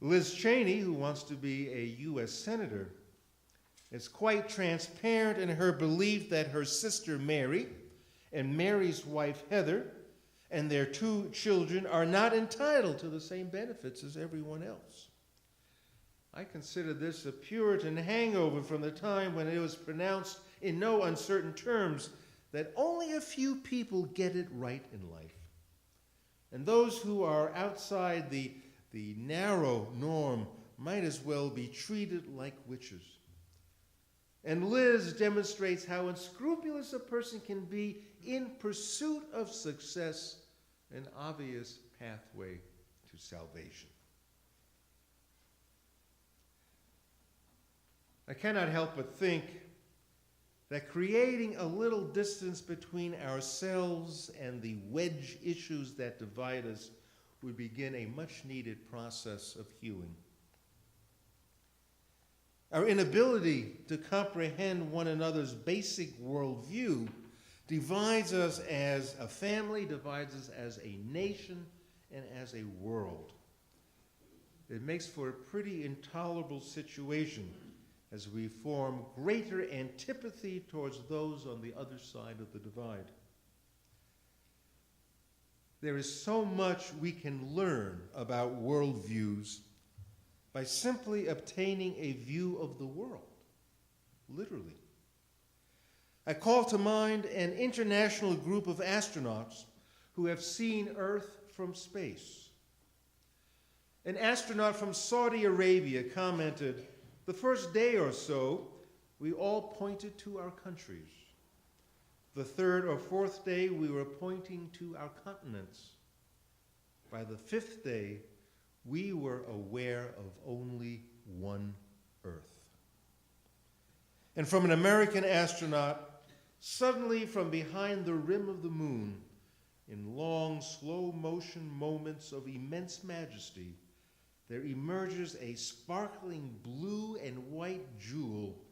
Liz Cheney, who wants to be a U.S. Senator, is quite transparent in her belief that her sister Mary and Mary's wife Heather and their 2 children are not entitled to the same benefits as everyone else. I consider this a Puritan hangover from the time when it was pronounced in no uncertain terms that only a few people get it right in life. And those who are outside the narrow norm might as well be treated like witches. And Liz demonstrates how unscrupulous a person can be in pursuit of success, an obvious pathway to salvation. I cannot help but think that creating a little distance between ourselves and the wedge issues that divide us would begin a much-needed process of healing. Our inability to comprehend one another's basic worldview divides us as a family, divides us as a nation, and as a world. It makes for a pretty intolerable situation as we form greater antipathy towards those on the other side of the divide. There is so much we can learn about worldviews by simply obtaining a view of the world, literally. I call to mind an international group of astronauts who have seen Earth from space. An astronaut from Saudi Arabia commented, "The first day or so, we all pointed to our countries. The third or fourth day, we were pointing to our continents. By the 5th day, we were aware of only one Earth." And from an American astronaut, suddenly from behind the rim of the moon, in long, slow-motion moments of immense majesty, there emerges a sparkling blue and white jewel,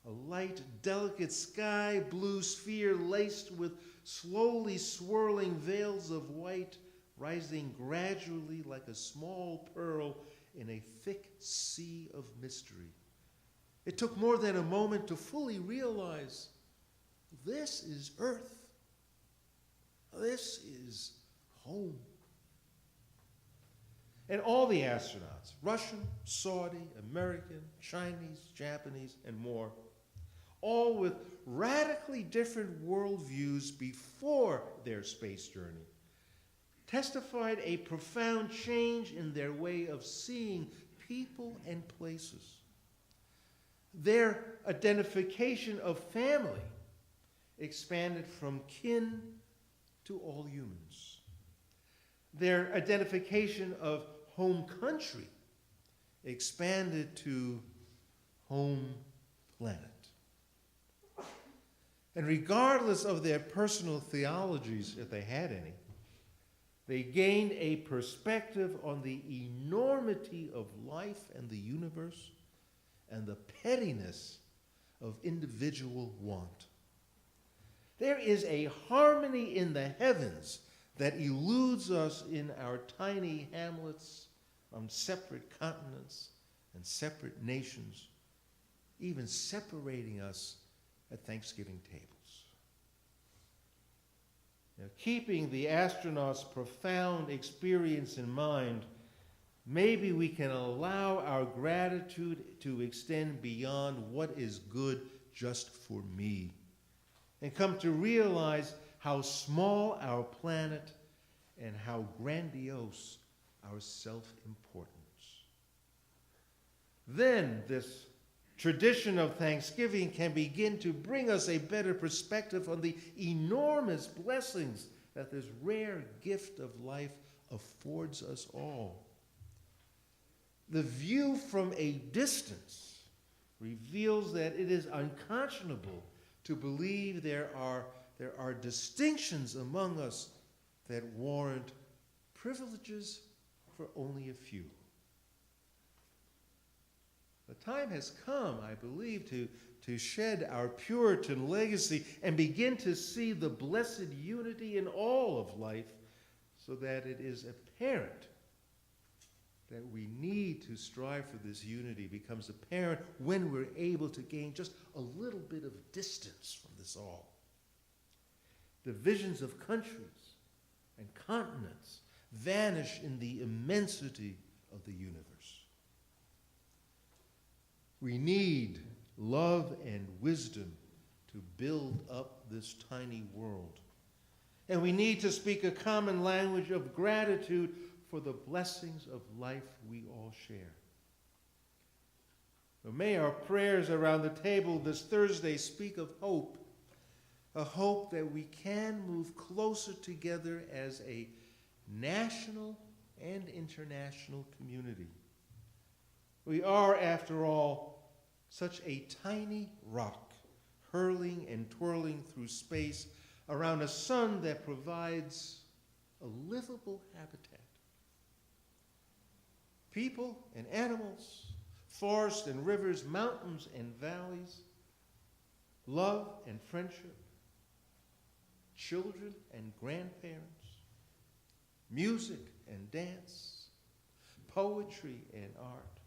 a light, delicate sky blue sphere laced with slowly swirling veils of white, rising gradually like a small pearl in a thick sea of mystery. It took more than a moment to fully realize this is Earth. This is home. And all the astronauts, Russian, Saudi, American, Chinese, Japanese, and more, all with radically different worldviews before their space journey, testified a profound change in their way of seeing people and places. Their identification of family expanded from kin to all humans. Their identification of home country expanded to home planet. And regardless of their personal theologies, if they had any, they gained a perspective on the enormity of life and the universe and the pettiness of individual want. There is a harmony in the heavens that eludes us in our tiny hamlets on separate continents and separate nations, even separating us at Thanksgiving tables. Now, keeping the astronauts' profound experience in mind, maybe we can allow our gratitude to extend beyond what is good just for me and come to realize how small our planet and how grandiose our self-importance. Then this tradition of Thanksgiving can begin to bring us a better perspective on the enormous blessings that this rare gift of life affords us all. The view from a distance reveals that it is unconscionable to believe there are distinctions among us that warrant privileges for only a few. The time has come, I believe, to shed our Puritan legacy and begin to see the blessed unity in all of life so that it is apparent that we need to strive for this unity becomes apparent when we're able to gain just a little bit of distance from this all. The visions of countries and continents vanish in the immensity of the universe. We need love and wisdom to build up this tiny world. And we need to speak a common language of gratitude for the blessings of life we all share. But may our prayers around the table this Thursday speak of hope, a hope that we can move closer together as a national and international community. We are, after all, such a tiny rock, hurling and twirling through space around a sun that provides a livable habitat. People and animals, forests and rivers, mountains and valleys, love and friendship, children and grandparents, music and dance, poetry and art.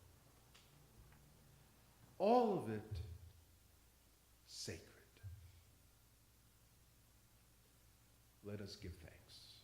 All of it sacred. Let us give thanks.